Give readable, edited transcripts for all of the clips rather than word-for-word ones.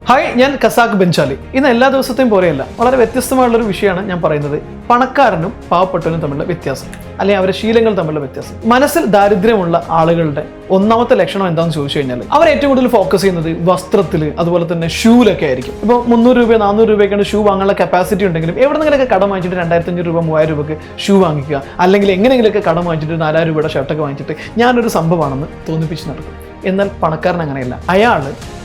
Hi, ഞാൻ Casac Benjali. ഇന്ന് എല്ലാ ദിവസത്തെയും പോലെയല്ല, വളരെ വ്യത്യസ്തമായുള്ളൊരു വിഷയമാണ് ഞാൻ പറയുന്നത്. പണക്കാരനും പാവപ്പെട്ടവനും തമ്മിലുള്ള വ്യത്യാസം, അല്ലെങ്കിൽ അവരുടെ ശീലങ്ങൾ തമ്മിലുള്ള വ്യത്യാസം. മനസ്സിൽ ദാരിദ്ര്യമുള്ള ആളുകളുടെ ഒന്നാമത്തെ ലക്ഷണം എന്താണെന്ന് ചോദിച്ചു കഴിഞ്ഞാൽ അവർ ഏറ്റവും കൂടുതൽ ഫോക്കസ് ചെയ്യുന്നത് വസ്ത്രത്തിൽ, അതുപോലെ തന്നെ ഷൂലൊക്കെ ആയിരിക്കും. ഇപ്പോൾ 300 രൂപ 400 രൂപയ്ക്കാണ് ഷൂ വാങ്ങാനുള്ള കപ്പാസിറ്റി ഉണ്ടെങ്കിലും എവിടെ നിന്നെങ്കിലൊക്കെ കടം വാങ്ങിച്ചിട്ട് 2500 രൂപ 3000 രൂപയ്ക്ക് ഷൂ വാങ്ങിക്കുക, അല്ലെങ്കിൽ എങ്ങനെയെങ്കിലൊക്കെ കടം വാങ്ങിച്ചിട്ട് 4000 രൂപയുടെ ഷർട്ടൊക്കെ വാങ്ങിച്ചിട്ട് ഞാനൊരു സംഭവമാണെന്ന് തോന്നിപ്പിച്ച് നടക്കും. എന്നാൽ പണക്കാരൻ അങ്ങനെയല്ല.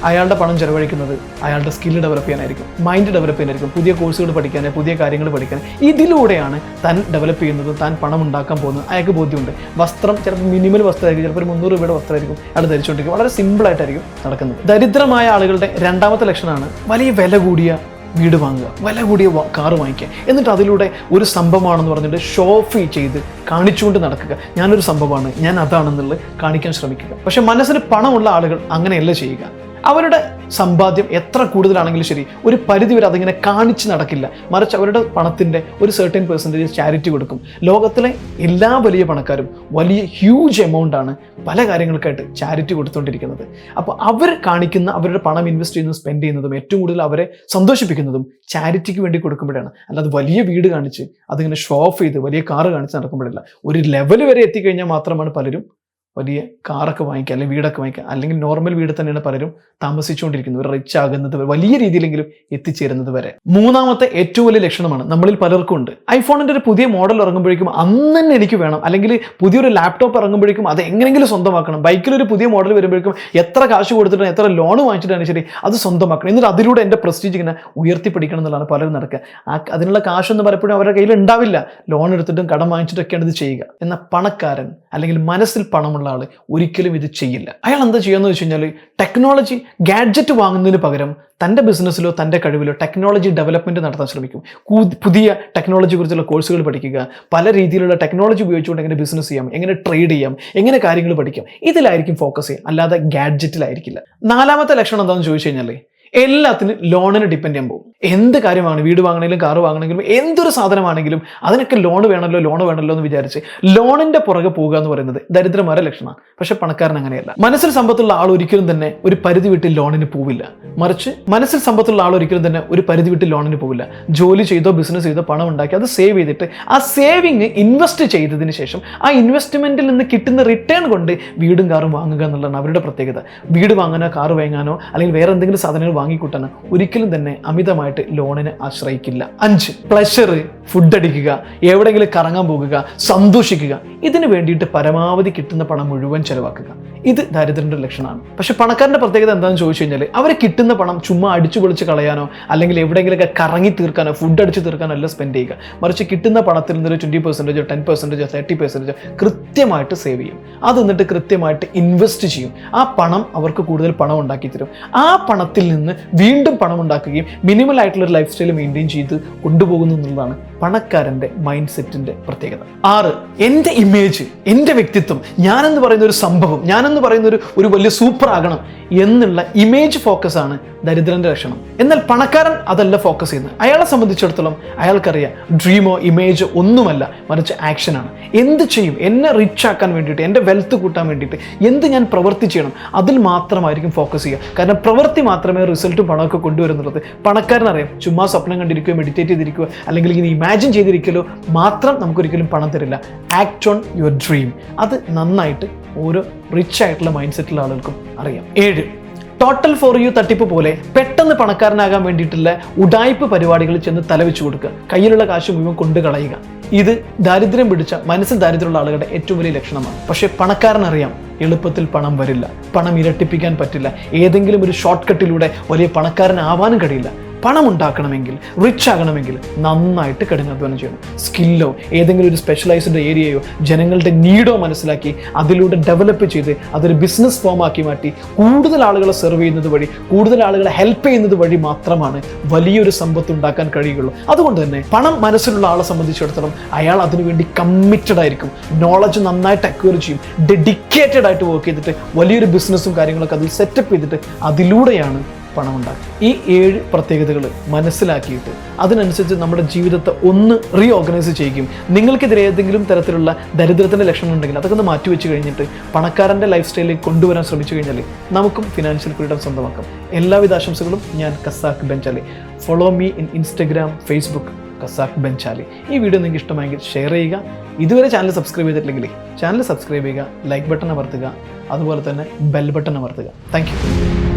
അയാളുടെ പണം ചെലവഴിക്കുന്നത് അയാളുടെ സ്കില്ല് ഡെവലപ്പ് ചെയ്യാനായിരിക്കും, മൈൻഡ് ഡെവലപ്പ് ചെയ്യാനായിരിക്കും, പുതിയ കോഴ്സുകൾ പഠിക്കാൻ, പുതിയ കാര്യങ്ങൾ പഠിക്കാൻ. ഇതിലൂടെയാണ് താൻ ഡെവലപ്പ് ചെയ്യുന്നത്, താൻ പണം ഉണ്ടാക്കാൻ പോകുന്നത്. അയാൾക്ക് ബോധ്യമുണ്ട്. വസ്ത്രം ചിലപ്പോൾ മിനിമൽ വസ്ത്രമായിരിക്കും, ചിലപ്പോൾ ഒരു 300 രൂപയുടെ വസ്ത്രമായിരിക്കും അയാൾ ധരിച്ചുകൊണ്ടിരിക്കും. വളരെ സിമ്പിളായിട്ടായിരിക്കും നടക്കുന്നത്. ദരിദ്രമായ ആളുകളുടെ രണ്ടാമത്തെ ലക്ഷണമാണ് വലിയ വില കൂടിയ വീട് വാങ്ങുക, വില കൂടിയ കാറ് വാങ്ങിക്കുക, എന്നിട്ട് അതിലൂടെ ഒരു സംഭവമാണെന്ന് പറഞ്ഞിട്ട് ഷോ ഓഫ് ചെയ്ത് കാണിച്ചുകൊണ്ട് നടക്കുക. ഞാനൊരു സംഭവമാണ്, ഞാൻ അതാണെന്നുള്ളത് കാണിക്കാൻ ശ്രമിക്കുക. പക്ഷെ മനസ്സിന് പണമുള്ള ആളുകൾ അങ്ങനെയല്ല ചെയ്യുക. അവരുടെ സമ്പാദ്യം എത്ര കൂടുതലാണെങ്കിലും ശരി, ഒരു പരിധി വരെ അതിങ്ങനെ കാണിച്ച് നടക്കില്ല. മറിച്ച് അവരുടെ പണത്തിൻ്റെ ഒരു സർട്ടൻ പെർസെൻറ്റേജ് ചാരിറ്റി കൊടുക്കും. ലോകത്തിലെ എല്ലാ വലിയ പണക്കാരും വലിയ ഹ്യൂജ് എമൗണ്ടാണ് പല കാര്യങ്ങൾക്കായിട്ട് ചാരിറ്റി കൊടുത്തുകൊണ്ടിരിക്കുന്നത്. അപ്പോൾ അവർ കാണിക്കുന്ന അവരുടെ പണം ഇൻവെസ്റ്റ് ചെയ്യുന്നതും സ്പെൻഡ് ചെയ്യുന്നതും ഏറ്റവും കൂടുതൽ അവരെ സന്തോഷിപ്പിക്കുന്നതും ചാരിറ്റിക്ക് വേണ്ടി കൊടുക്കുമ്പോഴാണ്. അല്ലാതെ വലിയ വീട് കാണിച്ച് അതിങ്ങനെ ഷോ ഓഫ് ചെയ്ത് വലിയ കാറ് കാണിച്ച് നടക്കുമ്പോഴല്ല. ഒരു ലെവൽ വരെ എത്തിക്കഴിഞ്ഞാൽ മാത്രമാണ് പലരും വലിയ കാറൊക്കെ വാങ്ങിക്കുക, അല്ലെങ്കിൽ വീടൊക്കെ വാങ്ങിക്കുക. അല്ലെങ്കിൽ നോർമൽ വീട് തന്നെയാണ് പലരും താമസിച്ചുകൊണ്ടിരിക്കുന്നത്. റിച്ച് ആകുന്നത് വരെ, വലിയ രീതിയിലെങ്കിലും എത്തിച്ചേരുന്നത് വരെ. മൂന്നാമത്തെ ഏറ്റവും വലിയ ലക്ഷണമാണ് നമ്മളിൽ പലർക്കും ഉണ്ട്. ഐഫോണിൻ്റെ ഒരു പുതിയ മോഡൽ ഇറങ്ങുമ്പോഴേക്കും അന്ന് തന്നെ എനിക്ക് വേണം, അല്ലെങ്കിൽ പുതിയൊരു ലാപ്ടോപ്പ് ഇറങ്ങുമ്പോഴേക്കും അത് എങ്ങനെയെങ്കിലും സ്വന്തമാക്കണം. ബൈക്കിലൊരു പുതിയ മോഡൽ വരുമ്പോഴേക്കും എത്ര കാശ് കൊടുത്തിട്ട് എത്ര ലോൺ വാങ്ങിച്ചിട്ടാണ് ശരി അത് സ്വന്തമാക്കണം. എന്നിട്ട് അതിലൂടെ എൻ്റെ പ്രസ്റ്റീജ് ഇങ്ങനെ ഉയർത്തിപ്പിടിക്കണം എന്നുള്ളതാണ് പലരും നടക്കുക. അതിനുള്ള കാശൊന്നും പലപ്പോഴും അവരുടെ കയ്യിൽ ഉണ്ടാവില്ല. ലോൺ എടുത്തിട്ടും കടം വാങ്ങിച്ചിട്ടൊക്കെയാണ് ഇത് ചെയ്യുക. എന്നാൽ പണക്കാരൻ അല്ലെങ്കിൽ മനസ്സിൽ പണമുള്ള ആൾ ഒരിക്കലും ഇത് ചെയ്യില്ല. അയാൾ എന്താ ചെയ്യുകയെന്ന് വെച്ച് കഴിഞ്ഞാൽ ടെക്നോളജി ഗാഡ്ജറ്റ് വാങ്ങുന്നതിന് പകരം തൻ്റെ ബിസിനസ്സിലോ തൻ്റെ കഴിവിലോ ടെക്നോളജി ഡെവലപ്മെൻറ്റ് നടത്താൻ ശ്രമിക്കും. പുതിയ ടെക്നോളജി കുറിച്ചുള്ള കോഴ്സുകൾ പഠിക്കുക, പല രീതിയിലുള്ള ടെക്നോളജി ഉപയോഗിച്ചുകൊണ്ട് എങ്ങനെ ബിസിനസ് ചെയ്യാം, എങ്ങനെ ട്രേഡ് ചെയ്യാം, എങ്ങനെ കാര്യങ്ങൾ പഠിക്കാം, ഇതിലായിരിക്കും ഫോക്കസ് ചെയ്യുക, അല്ലാതെ ഗാഡ്ജറ്റിലായിരിക്കില്ല. നാലാമത്തെ ലക്ഷണം എന്താണെന്ന് ചോദിച്ചു കഴിഞ്ഞാൽ എല്ലാത്തിനും ലോണിന് ഡിപ്പെൻഡ് ചെയ്യാൻ പോകും. എന്ത് കാര്യമാണ്, വീട് വാങ്ങണമെങ്കിലും കാറ് വാങ്ങണമെങ്കിലും എന്തൊരു സാധനമാണെങ്കിലും അതിനൊക്കെ ലോൺ വേണമല്ലോ എന്ന് വിചാരിച്ച് ലോണിന്റെ പുറകെ പോകുക എന്ന് പറയുന്നത് ദരിദ്രന്മാരുടെ ലക്ഷണമാണ്. പക്ഷെ പണക്കാരൻ അങ്ങനെയല്ല. മനസ്സിൽ സമ്പത്തുള്ള ആൾ ഒരിക്കലും തന്നെ ഒരു പരിധി വിട്ട് ലോണിന് പോവില്ല. മറിച്ച് മനസ്സിൽ സമ്പത്തുള്ള ആൾ ഒരിക്കലും തന്നെ ഒരു പരിധി വിട്ട് ലോണിന് പോവില്ല. ജോലി ചെയ്തോ ബിസിനസ് ചെയ്തോ പണം ഉണ്ടാക്കി അത് സേവ് ചെയ്തിട്ട് ആ സേവിങ് ഇൻവെസ്റ്റ് ചെയ്തതിന് ശേഷം ആ ഇൻവെസ്റ്റ്മെന്റിൽ നിന്ന് കിട്ടുന്ന റിട്ടേൺ കൊണ്ട് വീടും കാറും വാങ്ങുക എന്നുള്ളതാണ് അവരുടെ പ്രത്യേകത. വീട് വാങ്ങാനോ കാറ് വാങ്ങാനോ അല്ലെങ്കിൽ വേറെ എന്തെങ്കിലും സാധനങ്ങൾ വാങ്ങിക്കൂട്ടാനോ ഒരിക്കലും തന്നെ അമിതമായിട്ട് ലോണിനെ ആശ്രയിക്കില്ല. 5 പ്ലഷർ, ഫുഡ് അടിക്കുക, എവിടെയെങ്കിലും കറങ്ങാൻ പോകുക, സന്തോഷിക്കുക. ഇതിനു വേണ്ടിയിട്ട് പരമാവധി കിട്ടുന്ന പണം മുഴുവൻ ചെലവാക്കുക. ഇത് ദരിദ്രന്റെ ലക്ഷണമാണ്. പക്ഷെ പണക്കാരന്റെ പ്രത്യേകത എന്താണെന്ന് ചോദിച്ചു കഴിഞ്ഞാൽ അവർ കിട്ടുന്ന പണം ചുമ്മാ അടിച്ചു പൊളിച്ച് കളയാനോ അല്ലെങ്കിൽ എവിടെയെങ്കിലൊക്കെ കറങ്ങി തീർക്കാനോ ഫുഡ് അടിച്ച് തീർക്കാനോ അല്ല സ്പെൻഡ് ചെയ്യുക. മറിച്ച് കിട്ടുന്ന പണത്തിൽ നിന്നൊരു 20%, 10%, 30% കൃത്യമായിട്ട് സേവ് ചെയ്യും. അത് എന്നിട്ട് കൃത്യമായിട്ട് ഇൻവെസ്റ്റ് ചെയ്യും. ആ പണം അവർക്ക് കൂടുതൽ പണം ഉണ്ടാക്കി തരും. ആ പണത്തിൽ നിന്ന് വീണ്ടും പണം ഉണ്ടാക്കുകയും മിനിമൽ ആയിട്ടുള്ള ഒരു ലൈഫ് സ്റ്റൈൽ മെയിൻറ്റെയിൻ ചെയ്ത് കൊണ്ടുപോകുന്നു എന്നുള്ളതാണ് പണക്കാരന്റെ മൈൻഡ് സെറ്റിന്റെ പ്രത്യേകത. 6 എൻ്റെ ഇമേജ്, എൻ്റെ വ്യക്തിത്വം, ഞാനെന്ന് പറയുന്ന ഒരു സംഭവം, ഞാനെന്ന് പറയുന്ന ഒരു വലിയ സൂപ്പർ ആകണം എന്നുള്ള ഇമേജ് ഫോക്കസ് ആണ് ദരിദ്രന്റെ ലക്ഷണം. എന്നാൽ പണക്കാരൻ അതല്ല ഫോക്കസ് ചെയ്യുന്നത്. അയാളെ സംബന്ധിച്ചിടത്തോളം അയാൾക്കറിയാം ഡ്രീമോ ഇമേജോ ഒന്നുമല്ല, മറിച്ച് ആക്ഷനാണ്. എന്ത് ചെയ്യും, എന്നെ റിച്ച് ആക്കാൻ വേണ്ടിയിട്ട്, എൻ്റെ വെൽത്ത് കൂട്ടാൻ വേണ്ടിയിട്ട് എന്ത് ഞാൻ പ്രവൃത്തി ചെയ്യണം, അതിൽ മാത്രമായിരിക്കും ഫോക്കസ് ചെയ്യുക. കാരണം പ്രവൃത്തി മാത്രമേ റിസൾട്ടും പണമൊക്കെ കൊണ്ടുവരുന്നുള്ളത് പണക്കാരനറിയാം. ചുമ്മാ സ്വപ്നം കണ്ടിരിക്കുകയോ മെഡിറ്റേറ്റ് ചെയ്തിരിക്കുകയോ അല്ലെങ്കിൽ ഇങ്ങനെ ഇമാജിൻ ചെയ്തിരിക്കലോ മാത്രം നമുക്കൊരിക്കലും പണം തരില്ല. Act on your dream. അത് നന്നായിട്ട് ഓരോ റിച്ച് ആയിട്ടുള്ള മൈൻഡ് സെറ്റുള്ള ആളുകൾക്കും അറിയാം. 7 ടോട്ടൽ ഫോർ യു തട്ടിപ്പ് പോലെ പെട്ടെന്ന് പണക്കാരനാകാൻ വേണ്ടിയിട്ടുള്ള ഉഡായിപ്പ് പരിപാടികളിൽ ചെന്ന് തലവെച്ചു കൊടുക്കുക, കയ്യിലുള്ള കാശ് മുഴുവൻ കൊണ്ടു കളയുക. ഇത് ദാരിദ്ര്യം പിടിച്ച മനസ്സിൽ ദാരിദ്ര്യമുള്ള ആളുകളുടെ ഏറ്റവും വലിയ ലക്ഷണമാണ്. പക്ഷേ പണക്കാരനറിയാം എളുപ്പത്തിൽ പണം വരില്ല, പണം ഇരട്ടിപ്പിക്കാൻ പറ്റില്ല. ഏതെങ്കിലും ഒരു ഷോർട്ട് കട്ടിലൂടെ വലിയ പണക്കാരനാവാനും കഴിയില്ല. പണം ഉണ്ടാക്കണമെങ്കിൽ, റിച്ച് ആകണമെങ്കിൽ നന്നായിട്ട് കഠിനാധ്വാനം ചെയ്യണം. സ്കില്ലോ ഏതെങ്കിലും ഒരു സ്പെഷ്യലൈസ്ഡ് ഏരിയയോ ജനങ്ങളുടെ നീഡോ മനസ്സിലാക്കി അതിലൂടെ ഡെവലപ്പ് ചെയ്ത് അതൊരു ബിസിനസ് ഫോമാക്കി മാറ്റി കൂടുതൽ ആളുകളെ സെർവ് ചെയ്യുന്നത് വഴി, കൂടുതൽ ആളുകളെ ഹെൽപ്പ് ചെയ്യുന്നത് വഴി മാത്രമാണ് വലിയൊരു സമ്പത്ത് ഉണ്ടാക്കാൻ കഴിയുകയുള്ളൂ. അതുകൊണ്ട് തന്നെ പണം മനസ്സിലുള്ള ആളെ സംബന്ധിച്ചിടത്തോളം അയാൾ അതിനുവേണ്ടി കമ്മിറ്റഡ് ആയിരിക്കും. നോളജ് നന്നായിട്ട് അക്വയർ ചെയ്യും. ഡെഡിക്കേറ്റഡ് ആയിട്ട് വർക്ക് ചെയ്തിട്ട് വലിയൊരു ബിസിനസ്സും കാര്യങ്ങളൊക്കെ അതിൽ സെറ്റപ്പ് ചെയ്തിട്ട് അതിലൂടെയാണ് പണമുണ്ടാക്കാം. ഈ 7 പ്രത്യേകതകൾ മനസ്സിലാക്കിയിട്ട് അതിനനുസരിച്ച് നമ്മുടെ ജീവിതത്തെ ഒന്ന് റീഓർഗനൈസ് ചെയ്യുകയും നിങ്ങൾക്കെതിരെ ഏതെങ്കിലും തരത്തിലുള്ള ദരിദ്രത്തിൻ്റെ ലക്ഷണം ഉണ്ടെങ്കിൽ അതൊക്കെ ഒന്ന് മാറ്റിവെച്ച് കഴിഞ്ഞിട്ട് പണക്കാരൻ്റെ ലൈഫ് സ്റ്റൈലിലേക്ക് കൊണ്ടുവരാൻ ശ്രമിച്ചു കഴിഞ്ഞാൽ നമുക്കും ഫിനാൻഷ്യൽ ഫ്രീഡം സ്വന്തമാക്കാം. എല്ലാവിധ ആശംസകളും. ഞാൻ കസാക്ക് ബെഞ്ചാലി. Follow me in Instagram, Facebook, കസാക്ക് ബെഞ്ചാലി. ഈ വീഡിയോ നിങ്ങൾക്ക് ഇഷ്ടമായെങ്കിൽ ഷെയർ ചെയ്യുക. ഇതുവരെ ചാനൽ സബ്സ്ക്രൈബ് ചെയ്തിട്ടില്ലെങ്കിൽ ചാനൽ സബ്സ്ക്രൈബ് ചെയ്യുക, ലൈക്ക് ബട്ടൺ അമർത്തുക, അതുപോലെ തന്നെ ബെൽ ബട്ടൺ അമർത്തുക. Thank U.